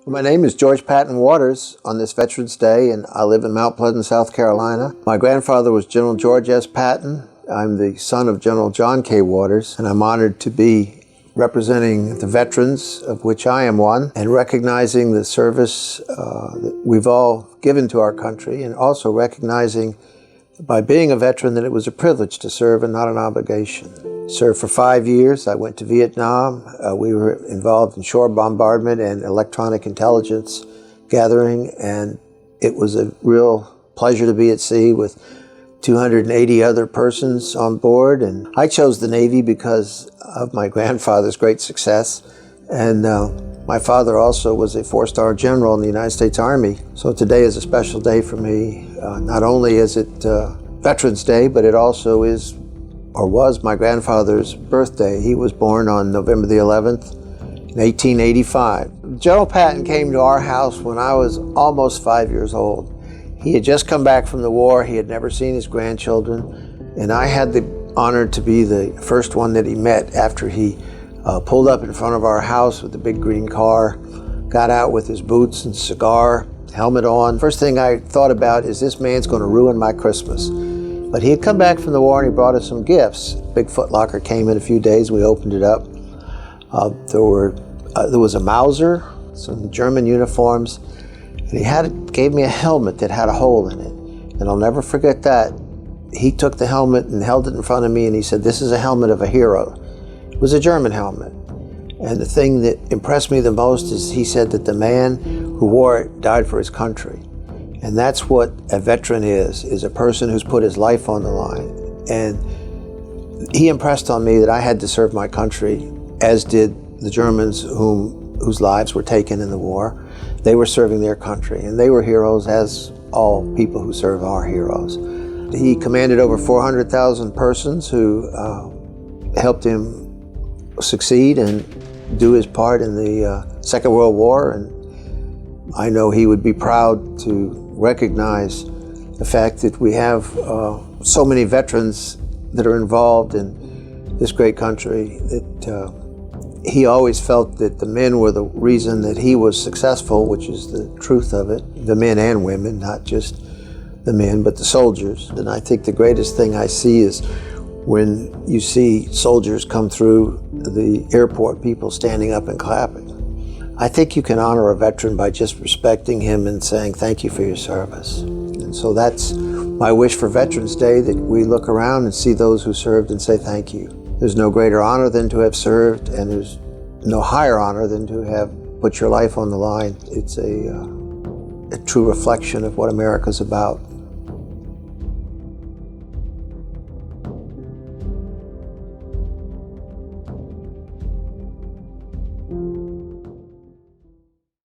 My name is George Patton Waters on this Veterans Day, and I live in Mount Pleasant, South Carolina. My grandfather was General George S. Patton. I'm the son of General John K. Waters, and I'm honored to be representing the veterans, of which I am one, and recognizing the service that we've all given to our country, and also recognizing by being a veteran that it was a privilege to serve and not an obligation. Served for 5 years. I went to Vietnam. We were involved in shore bombardment and electronic intelligence gathering, and it was a real pleasure to be at sea with 280 other persons on board. And I chose the Navy because of my grandfather's great success, and my father also was a 4-star general in the United States Army. So today is a special day for me. Not only is it Veterans Day, but it also is, or was, my grandfather's birthday. He was born on November the 11th in 1885. General Patton came to our house when I was almost 5 years old. He had just come back from the war. He had never seen his grandchildren, and I had the honor to be the first one that he met after he pulled up in front of our house with the big green car, got out with his boots and cigar, helmet on. First thing I thought about is, this man's going to ruin my Christmas. But he had come back from the war and he brought us some gifts. Big Foot Locker came in a few days. We opened it up. There was a Mauser, some German uniforms, and he gave me a helmet that had a hole in it. And I'll never forget that. He took the helmet and held it in front of me, and he said, "This is a helmet of a hero." It was a German helmet. And the thing that impressed me the most is he said that the man who wore it died for his country. And that's what a veteran is a person who's put his life on the line. And he impressed on me that I had to serve my country, as did the Germans whose lives were taken in the war. They were serving their country, and they were heroes, as all people who serve are heroes. He commanded over 400,000 persons who helped him succeed and do his part in the Second World War, and I know he would be proud to recognize the fact that we have so many veterans that are involved in this great country. That he always felt that the men were the reason that he was successful, which is the truth of it. The men and women, not just the men, but the soldiers. And I think the greatest thing I see is when you see soldiers come through the airport, people standing up and clapping. I think you can honor a veteran by just respecting him and saying thank you for your service. And so that's my wish for Veterans Day, that we look around and see those who served and say thank you. There's no greater honor than to have served, and there's no higher honor than to have put your life on the line. It's a true reflection of what America's about.